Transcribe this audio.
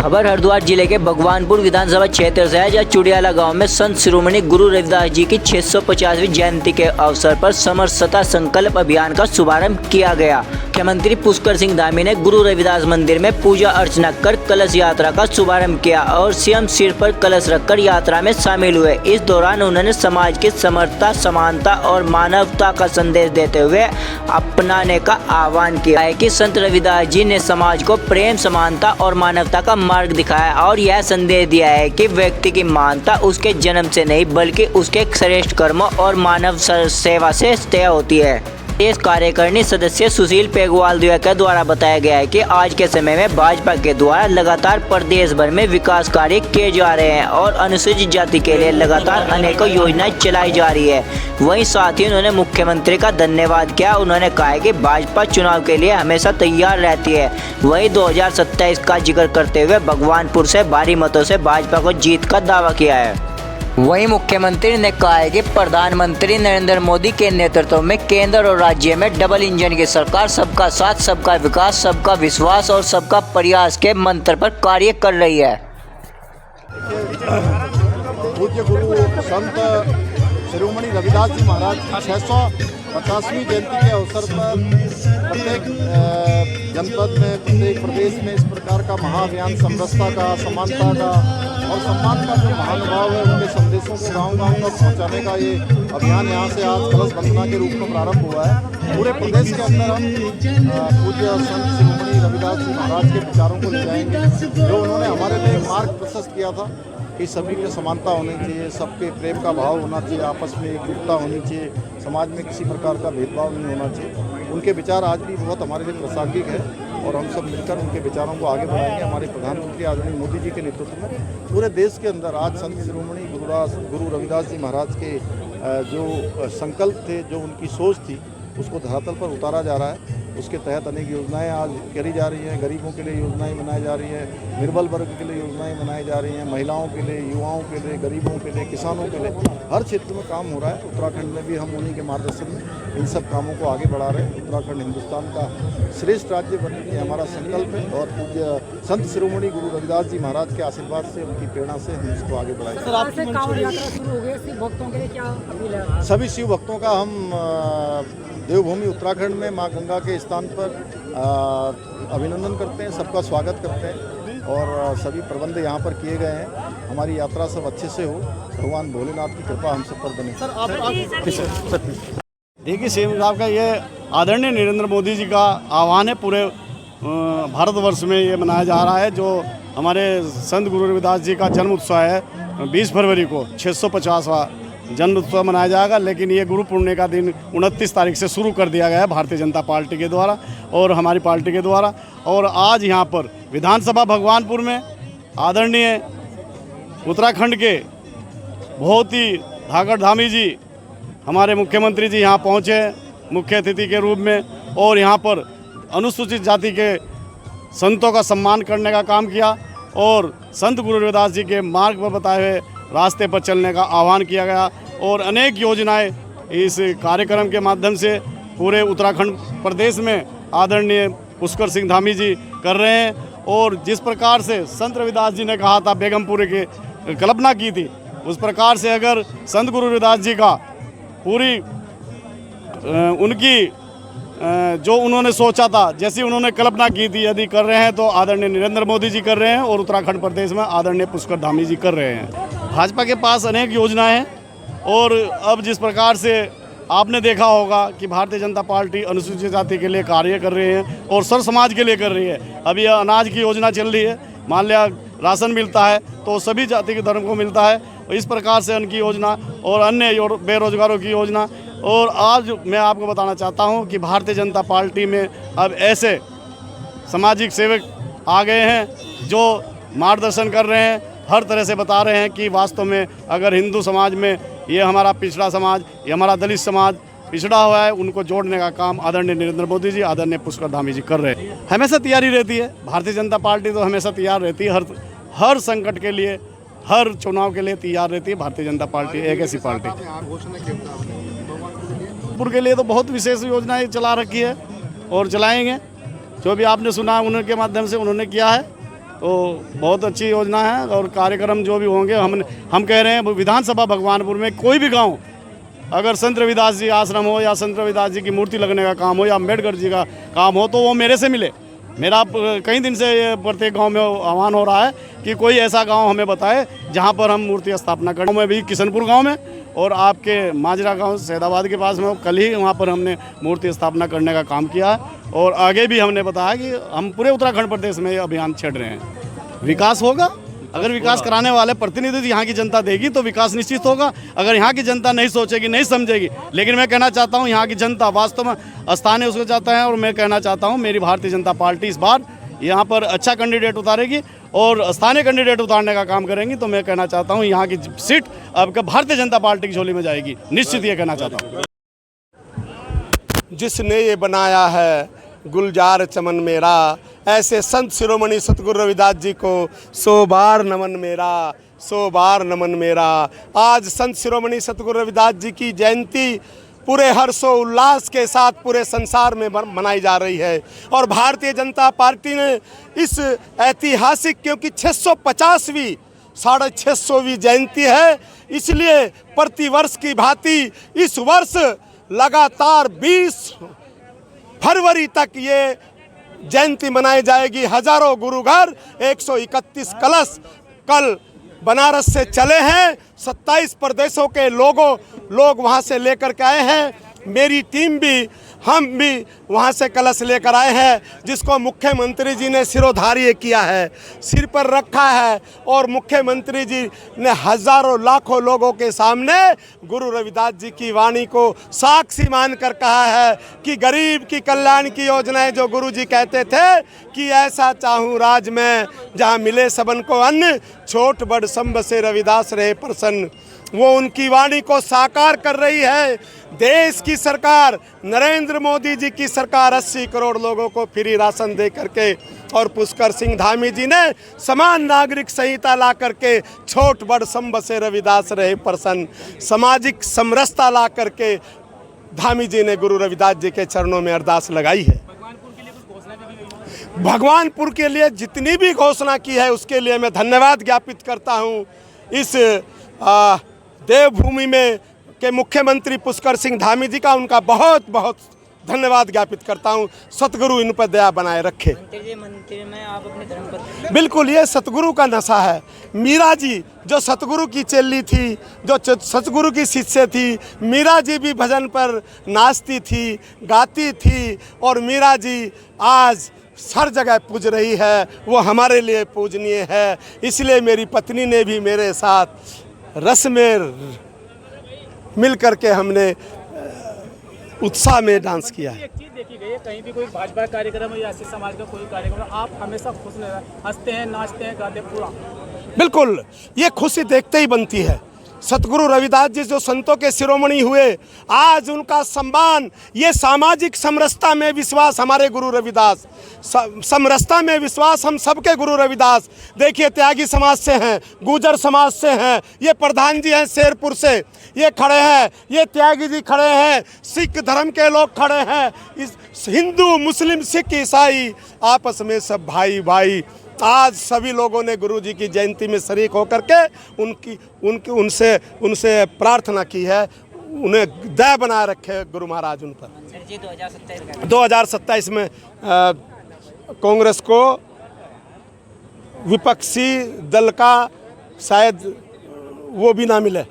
खबर हरिद्वार जिले के भगवानपुर विधानसभा क्षेत्र से है, जहाँ चुड़ियाला गांव में संत शिरोमणि गुरु रविदास जी की 650वीं जयंती के अवसर पर समरसता संकल्प अभियान का शुभारंभ किया गया। मुख्यमंत्री पुष्कर सिंह धामी ने गुरु रविदास मंदिर में पूजा अर्चना कर कलश यात्रा का शुभारंभ किया और स्वयं सिर पर कलश रखकर यात्रा में शामिल हुए। इस दौरान उन्होंने समाज की समरसता, समानता और मानवता का संदेश देते हुए अपनाने का आह्वान किया है कि संत रविदास जी ने समाज को प्रेम, समानता और मानवता का मार्ग दिखाया और यह संदेश दिया है कि व्यक्ति की महानता उसके जन्म से नहीं बल्कि उसके श्रेष्ठ कर्मों और मानव सेवा से तय होती है। इस कार्यकारिणी सदस्य सुशील पेगवाल के द्वारा बताया गया है कि आज के समय में भाजपा के द्वारा लगातार प्रदेश भर में विकास कार्य किए जा रहे हैं और अनुसूचित जाति के लिए लगातार अनेकों योजनाएं चलाई जा रही है। वहीं साथ ही उन्होंने मुख्यमंत्री का धन्यवाद किया। उन्होंने कहा कि भाजपा चुनाव के लिए हमेशा तैयार रहती है। वहीं 2027 का जिक्र करते हुए भगवानपुर से भारी मतों से भाजपा को जीत का दावा किया है। वहीं मुख्यमंत्री ने कहा है कि प्रधानमंत्री नरेंद्र मोदी के नेतृत्व में केंद्र और राज्य में डबल इंजन की सरकार सबका साथ, सबका विकास, सबका विश्वास और सबका प्रयास के मंत्र पर कार्य कर रही है। पूज्य गुरु संत शिरोमणि रविदास जी महाराज की 650वीं जयंती के अवसर पर प्रत्येक जनपद में, प्रत्येक प्रदेश में इस प्रकार का महाअभियान समरसता का, समानता का और सम्मान का जो महानुभाव है उनके संदेशों को गांव-गांव तक पहुंचाने का ये अभियान यहाँ से आज कलश वंदना के रूप में प्रारंभ हुआ है। पूरे प्रदेश के अंदर हम पूज्य संत शिरोमणि रविदास जी महाराज के विचारों को ले जाएंगे, जो उन्होंने हमारे लिए मार्ग प्रशस्त किया था कि सभी में समानता होनी चाहिए, सबके प्रेम का भाव होना चाहिए, आपस में एकजुटता होनी चाहिए, समाज में किसी प्रकार का भेदभाव नहीं होना चाहिए। उनके विचार आज भी बहुत हमारे लिए प्रासंगिक है और हम सब मिलकर उनके विचारों को आगे बढ़ाएंगे। हमारे प्रधानमंत्री आदरणीय मोदी जी के नेतृत्व में पूरे देश के अंदर आज संत शिरोमणि गुरु रविदास जी महाराज के जो संकल्प थे, जो उनकी सोच थी, उसको धरातल पर उतारा जा रहा है। उसके तहत अनेक योजनाएं आज करी जा रही हैं। गरीबों के लिए योजनाएं बनाई जा रही हैं, निर्बल वर्ग के लिए योजनाएं बनाई जा रही हैं, महिलाओं के लिए, युवाओं के लिए, गरीबों के लिए, किसानों के लिए, हर क्षेत्र में काम हो रहा है। उत्तराखंड में भी हम उन्हीं के मार्गदर्शन में इन सब कामों को आगे बढ़ा रहे हैं। उत्तराखंड हिंदुस्तान का श्रेष्ठ राज्य बनने की हमारा संकल्प है और पूज्य संत शिरोमणि गुरु रविदास जी महाराज के आशीर्वाद से, उनकी प्रेरणा से हम इसको आगे बढ़ाएंगे। सर, आपसे कांवड़ यात्रा शुरू हो गई, शिव भक्तों के लिए क्या अपील है? सभी शिव भक्तों का हम देवभूमि उत्तराखंड में मां गंगा के स्थान पर अभिनंदन करते हैं, सबका स्वागत करते हैं और सभी प्रबंध यहाँ पर किए गए हैं। हमारी यात्रा सब अच्छे से हो, भगवान भोलेनाथ की कृपा हम सब पर बने। देखिए, सीएम साहब का ये आदरणीय नरेंद्र मोदी जी का आह्वान है। पूरे भारतवर्ष में ये मनाया जा रहा है। जो हमारे संत गुरु रविदास जी का जन्म उत्सव है 20 फरवरी को 650वां जन्म उत्सव मनाया जाएगा, लेकिन ये गुरु पुण्य का दिन 29 तारीख से शुरू कर दिया गया है भारतीय जनता पार्टी के द्वारा और हमारी पार्टी के द्वारा। और आज यहाँ पर विधानसभा भगवानपुर में आदरणीय उत्तराखंड के बहुत ही धाकड़ धामी जी, हमारे मुख्यमंत्री जी यहाँ पहुँचे हैं मुख्य अतिथि के रूप में और यहाँ पर अनुसूचित जाति के संतों का सम्मान करने का काम किया और संत गुरु रविदास जी के मार्ग पर बताए हुए रास्ते पर चलने का आह्वान किया गया और अनेक योजनाएं इस कार्यक्रम के माध्यम से पूरे उत्तराखंड प्रदेश में आदरणीय पुष्कर सिंह धामी जी कर रहे हैं। और जिस प्रकार से संत रविदास जी ने कहा था, बेगमपुरे की कल्पना की थी, उस प्रकार से अगर संत गुरु रविदास जी का पूरी उनकी जो उन्होंने सोचा था, जैसी उन्होंने कल्पना की थी, यदि कर रहे हैं तो आदरणीय नरेंद्र मोदी जी कर रहे हैं और उत्तराखंड प्रदेश में आदरणीय पुष्कर धामी जी कर रहे हैं। भाजपा के पास अनेक योजनाएं हैं और अब जिस प्रकार से आपने देखा होगा कि भारतीय जनता पार्टी अनुसूचित जाति के लिए कार्य कर रही है और सर्व समाज के लिए कर रही है। अभी अनाज की योजना चल रही है, मान लिया राशन मिलता है तो सभी जाति के धर्म को मिलता है। इस प्रकार से उनकी योजना और अन्य बेरोजगारों की योजना। और आज मैं आपको बताना चाहता हूं कि भारतीय जनता पार्टी में अब ऐसे सामाजिक सेवक आ गए हैं जो मार्गदर्शन कर रहे हैं, हर तरह से बता रहे हैं कि वास्तव में अगर हिंदू समाज में ये हमारा पिछड़ा समाज, ये हमारा दलित समाज पिछड़ा हुआ है, उनको जोड़ने का काम आदरणीय नरेंद्र मोदी जी, आदरणीय पुष्कर धामी जी कर रहे हैं। हमेशा तैयारी रहती है, भारतीय जनता पार्टी तो हमेशा तैयार रहती है, हर संकट के लिए, हर चुनाव के लिए तैयार रहती है। भारतीय जनता पार्टी एक ऐसी पार्टी के लिए तो बहुत विशेष योजनाएं चला रखी है और चलाएंगे। जो भी आपने सुना उनके माध्यम से उन्होंने किया है तो बहुत अच्छी योजना है। और कार्यक्रम जो भी होंगे हम कह रहे हैं विधानसभा भगवानपुर में कोई भी गांव अगर संत रविदास जी आश्रम हो या संत रविदास जी की मूर्ति लगने का काम हो या अम्बेडकर जी का काम हो तो वो मेरे से मिले। मेरा कई दिन से ये प्रत्येक गांव में आह्वान हो रहा है कि कोई ऐसा गांव हमें बताए जहां पर हम मूर्ति स्थापना करें। मैं भी किशनपुर गांव में और आपके माजरा गांव सैदाबाद के पास में कल ही वहां पर हमने मूर्ति स्थापना करने का काम किया है। और आगे भी हमने बताया कि हम पूरे उत्तराखंड प्रदेश में ये अभियान छेड़ रहे हैं। विकास होगा, अगर विकास कराने वाले प्रतिनिधि यहाँ की जनता देगी तो विकास निश्चित होगा। अगर यहाँ की जनता नहीं सोचेगी, नहीं समझेगी, लेकिन मैं कहना चाहता हूँ यहाँ की जनता वास्तव में स्थानीय उसको चाहता है। और मैं कहना चाहता हूँ मेरी भारतीय जनता पार्टी इस बार यहाँ पर अच्छा कैंडिडेट उतारेगी और स्थानीय कैंडिडेट उतारने का काम करेंगी। तो मैं कहना चाहता हूँ यहाँ की सीट अब भारतीय जनता पार्टी की झोली में जाएगी, निश्चित ये कहना चाहता हूँ। जिसने ये बनाया है गुलजार चमन मेरा, ऐसे संत शिरोमणि सतगुरु रविदास जी को 100 बार नमन मेरा, 100 बार नमन मेरा। आज संत शिरोमणि सतगुरु रविदास जी की जयंती पूरे हर्षोल्लास के साथ पूरे संसार में मनाई जा रही है। और भारतीय जनता पार्टी ने इस ऐतिहासिक, क्योंकि 650वीं 650वीं जयंती है, इसलिए प्रतिवर्ष की भांति इस वर्ष लगातार 20 फरवरी तक ये जयंती मनाई जाएगी। हजारों गुरुघर 131 कलश कल बनारस से चले हैं। 27 प्रदेशों के लोग वहां से लेकर के आए हैं। मेरी टीम भी, हम भी वहाँ से कलश लेकर आए हैं, जिसको मुख्यमंत्री जी ने सिरोधार्य किया है, सिर पर रखा है। और मुख्यमंत्री जी ने हजारों लाखों लोगों के सामने गुरु रविदास जी की वाणी को साक्षी मानकर कहा है कि गरीब की कल्याण की योजनाएं जो गुरु जी कहते थे कि ऐसा चाहूँ राज में जहाँ मिले सबन को अन्न, छोट बड़ संब से रविदास रहे प्रसन्न, वो उनकी वाणी को साकार कर रही है। देश की सरकार, नरेंद्र मोदी जी की सरकार 80 करोड़ लोगों को फ्री राशन दे करके, और पुष्कर सिंह धामी जी ने समान नागरिक संहिता ला करके छोट बड़ संब से रविदास रहे प्रसन्न, सामाजिक समरसता ला करके धामी जी ने गुरु रविदास जी के चरणों में अरदास लगाई है। भगवानपुर के लिए जितनी भी घोषणा की है उसके लिए मैं धन्यवाद ज्ञापित करता हूँ। इस देवभूमि में के मुख्यमंत्री पुष्कर सिंह धामी जी का उनका बहुत बहुत धन्यवाद ज्ञापित करता हूं। सतगुरु इन पर दया बनाए रखे। मंदिर में आप अपने धर्म पर बिल्कुल, ये सतगुरु का नशा है। मीरा जी जो सतगुरु की चेली थी, जो सतगुरु की शिष्य थी, मीरा जी भी भजन पर नाचती थी, गाती थी, और मीरा जी आज हर जगह पूज रही है। वो हमारे लिए पूजनीय है। इसलिए मेरी पत्नी ने भी मेरे साथ रस में मिल करके हमने उत्साह में डांस किया है। एक चीज देखी गई है, कहीं भी कोई भाजपा कार्यक्रम या एस समाज का कोई कार्यक्रम, आप हमेशा खुश हंसते हैं, नाचते हैं, गाते पूरा। बिल्कुल, ये खुशी देखते ही बनती है। सतगुरु रविदास जी जो संतों के शिरोमणि हुए, आज उनका सम्मान, ये सामाजिक समरसता में विश्वास हमारे गुरु रविदास, समरसता में विश्वास हम सबके गुरु रविदास। देखिए, त्यागी समाज से हैं, गुर्जर समाज से हैं, ये प्रधान जी हैं शेरपुर से, ये खड़े हैं, ये त्यागी जी खड़े हैं, सिख धर्म के लोग खड़े हैं, इस हिंदू मुस्लिम सिख ईसाई आपस में सब भाई भाई। आज सभी लोगों ने गुरु जी की जयंती में शरीक होकर के उनसे प्रार्थना की है, उन्हें दया बनाए रखे गुरु महाराज उन पर। 2027 में कांग्रेस को विपक्षी दल का शायद वो भी ना मिले।